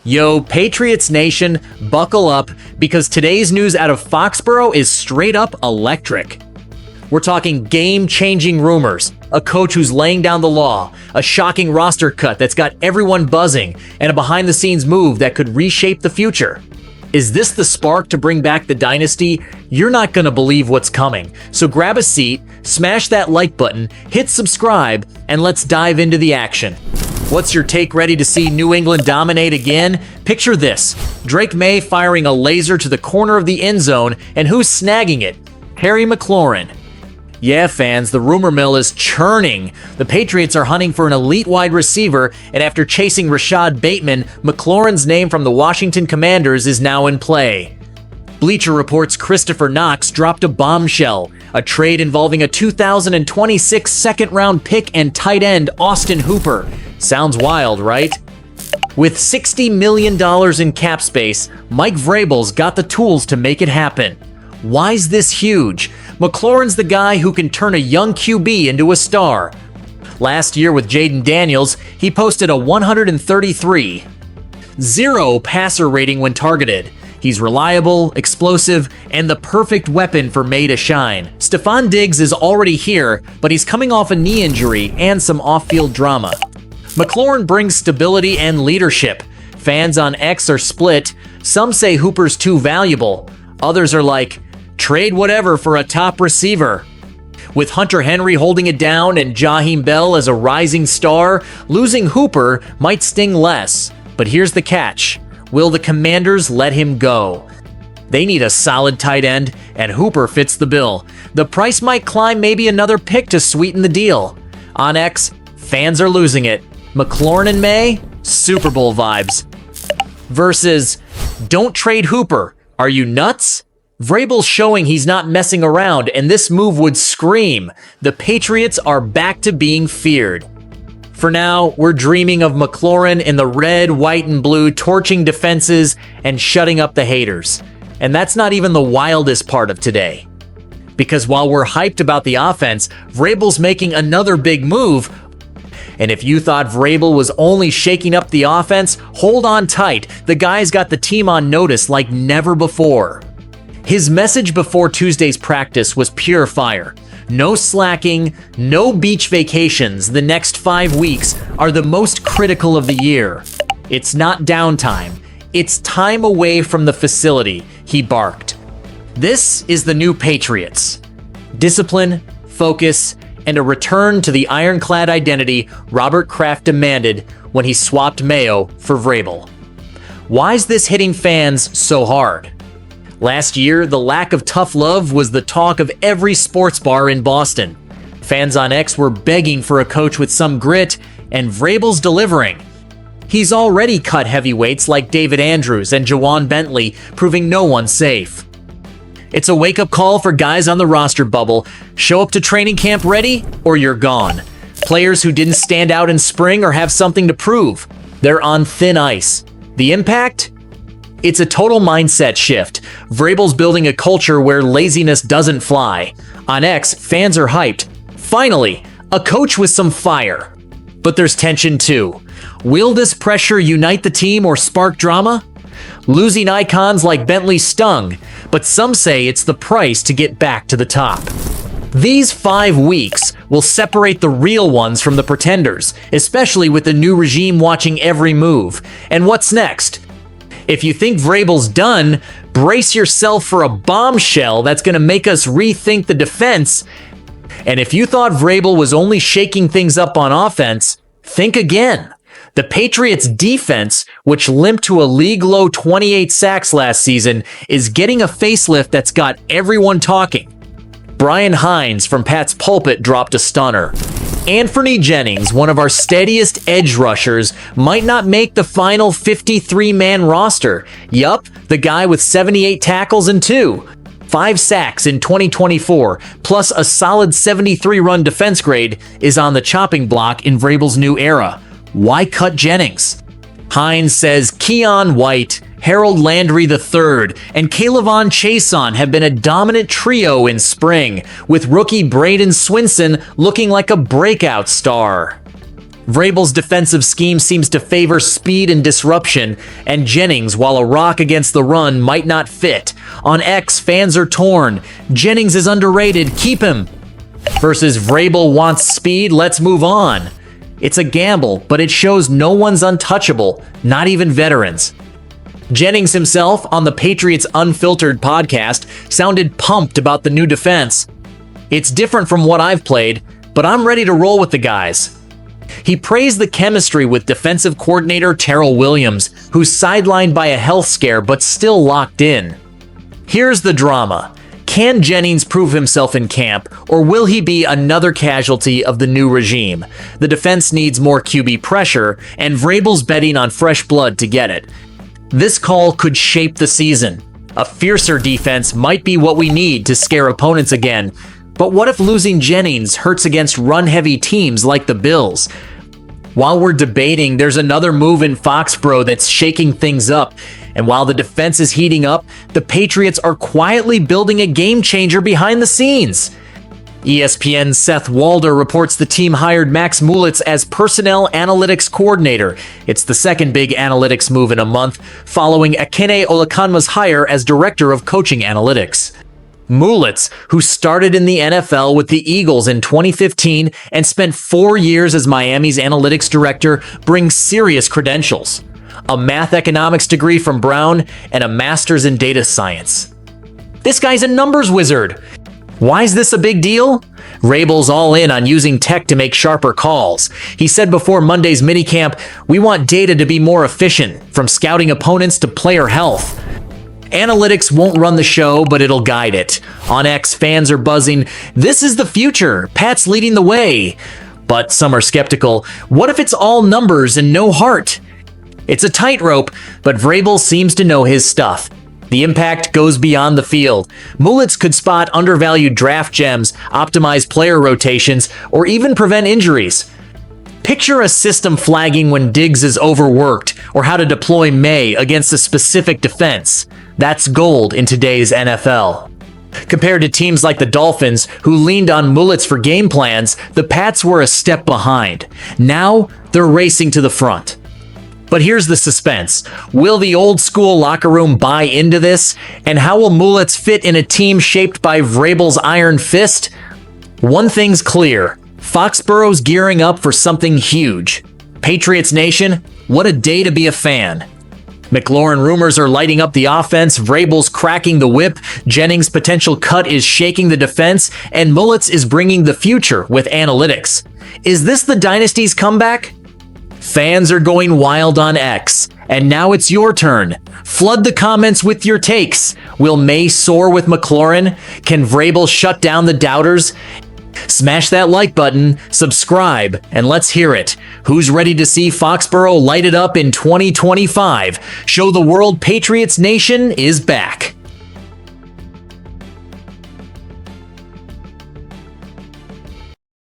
Yo, Patriots Nation, buckle up, because today's news out of Foxboro is straight up electric. We're talking game-changing rumors, a coach who's laying down the law, a shocking roster cut that's got everyone buzzing, and a behind-the-scenes move that could reshape the future. Is this the spark to bring back the dynasty? You're not gonna believe what's coming. So grab a seat, smash that like button, hit subscribe, and let's dive into the action. What's your take? Ready to see New England dominate again? Picture this: Drake May firing a laser to the corner of the end zone, and who's snagging it? Harry Mclaurin. Yeah, fans, the rumor mill is churning. The Patriots are hunting for an elite wide receiver, and after chasing Rashad Bateman, McLaurin's name from the Washington Commanders is now in play. Bleacher Report's Christopher Knox dropped a bombshell, a trade involving a 2026 second-round pick and tight end Austin Hooper. Sounds wild, right? With $60 million in cap space, Mike Vrabel's got the tools to make it happen. Why's this huge? McLaurin's the guy who can turn a young QB into a star. Last year with Jaden Daniels, he posted a 133.0 passer rating when targeted. He's reliable, explosive, and the perfect weapon for May to shine. Stephon Diggs is already here, but he's coming off a knee injury and some off-field drama. McLaurin brings stability and leadership. Fans on X are split. Some say Hooper's too valuable. Others are like, trade whatever for a top receiver. With Hunter Henry holding it down and Jaheim Bell as a rising star, losing Hooper might sting less. But here's the catch: will the Commanders let him go? They need a solid tight end, and Hooper fits the bill. The price might climb, maybe another pick to sweeten the deal. On X, fans are losing it. McLaurin and May, Super Bowl vibes. Versus, don't trade Hooper. Are you nuts? Vrabel's showing he's not messing around, and this move would scream, the Patriots are back to being feared. For now, we're dreaming of McLaurin in the red, white, and blue, torching defenses and shutting up the haters. And that's not even the wildest part of today. Because while we're hyped about the offense, Vrabel's making another big move. And if you thought Vrabel was only shaking up the offense, hold on tight. The guy's got the team on notice like never before. His message before Tuesday's practice was pure fire. No slacking, no beach vacations. The next 5 weeks are the most critical of the year. It's not downtime. It's time away from the facility, he barked. This is the new Patriots. Discipline, focus, and a return to the ironclad identity Robert Kraft demanded when he swapped Mayo for Vrabel. Why's this hitting fans so hard? Last year, the lack of tough love was the talk of every sports bar in Boston. Fans on X were begging for a coach with some grit, and Vrabel's delivering. He's already cut heavyweights like David Andrews and Jawan Bentley, proving no one's safe. It's a wake-up call for guys on the roster bubble. Show up to training camp ready, or you're gone. Players who didn't stand out in spring or have something to prove, they're on thin ice. The impact? It's a total mindset shift. Vrabel's building a culture where laziness doesn't fly. On X, fans are hyped. Finally, a coach with some fire. But there's tension too. Will this pressure unite the team or spark drama? Losing icons like Bentley stung, but some say it's the price to get back to the top. These 5 weeks will separate the real ones from the pretenders, especially with the new regime watching every move. And what's next? If you think Vrabel's done, brace yourself for a bombshell that's going to make us rethink the defense. And if you thought Vrabel was only shaking things up on offense, think again. The Patriots' defense, which limped to a league-low 28 sacks last season, is getting a facelift that's got everyone talking. Brian Hines from Pat's Pulpit dropped a stunner. Anthony Jennings, one of our steadiest edge rushers, might not make the final 53-man roster. Yup, the guy with 78 tackles and 5 sacks in 2024, plus a solid 73-run defense grade, is on the chopping block in Vrabel's new era. Why cut Jennings? Hines says Keon White, Harold Landry III, and Kayvon Chason have been a dominant trio in spring, with rookie Braden Swinson looking like a breakout star. Vrabel's defensive scheme seems to favor speed and disruption, and Jennings, while a rock against the run, might not fit. On X, fans are torn. Jennings is underrated, keep him. Versus Vrabel wants speed, let's move on. It's a gamble, but it shows no one's untouchable, not even veterans. Jennings himself, on the Patriots Unfiltered podcast, sounded pumped about the new defense. It's different from what I've played, but I'm ready to roll with the guys. He praised the chemistry with defensive coordinator Terrell Williams, who's sidelined by a health scare but still locked in. Here's the drama. Can Jennings prove himself in camp, or will he be another casualty of the new regime? The defense needs more QB pressure, and Vrabel's betting on fresh blood to get it. This call could shape the season. A fiercer defense might be what we need to scare opponents again. But what if losing Jennings hurts against run-heavy teams like the Bills? While we're debating, there's another move in Foxboro that's shaking things up. And while the defense is heating up, the Patriots are quietly building a game-changer behind the scenes. ESPN's Seth Walder reports the team hired Max Mulitz as personnel analytics coordinator. It's the second big analytics move in a month, following Akene Olakanma's hire as director of coaching analytics. Mulitz, who started in the NFL with the Eagles in 2015 and spent 4 years as Miami's analytics director, brings serious credentials: a math economics degree from Brown and a master's in data science. This guy's a numbers wizard. Why is this a big deal? Vrabel's all in on using tech to make sharper calls. He said before Monday's minicamp, "We want data to be more efficient, from scouting opponents to player health." Analytics won't run the show, but it'll guide it. On X, fans are buzzing, "This is the future, Pat's leading the way." But some are skeptical. What if it's all numbers and no heart? It's a tightrope, but Vrabel seems to know his stuff. The impact goes beyond the field. Mulitz could spot undervalued draft gems, optimize player rotations, or even prevent injuries. Picture a system flagging when Diggs is overworked, or how to deploy May against a specific defense. That's gold in today's NFL. Compared to teams like the Dolphins, who leaned on Mulitz for game plans, the Pats were a step behind. Now, they're racing to the front. But here's the suspense. Will the old-school locker room buy into this? And how will Mulitz fit in a team shaped by Vrabel's iron fist? One thing's clear. Foxboro's gearing up for something huge. Patriots Nation, what a day to be a fan. Mclaurin rumors are lighting up the offense, Vrabel's cracking the whip, Jennings' potential cut is shaking the defense, and Mulitz is bringing the future with analytics. Is this the dynasty's comeback? Fans are going wild on X, and now it's your turn. Flood the comments with your takes. Will May soar with Mclaurin? Can Vrabel shut down the doubters? Smash that like button, subscribe, and let's hear it. Who's ready to see Foxboro light it up in 2025? Show the world Patriots Nation is back.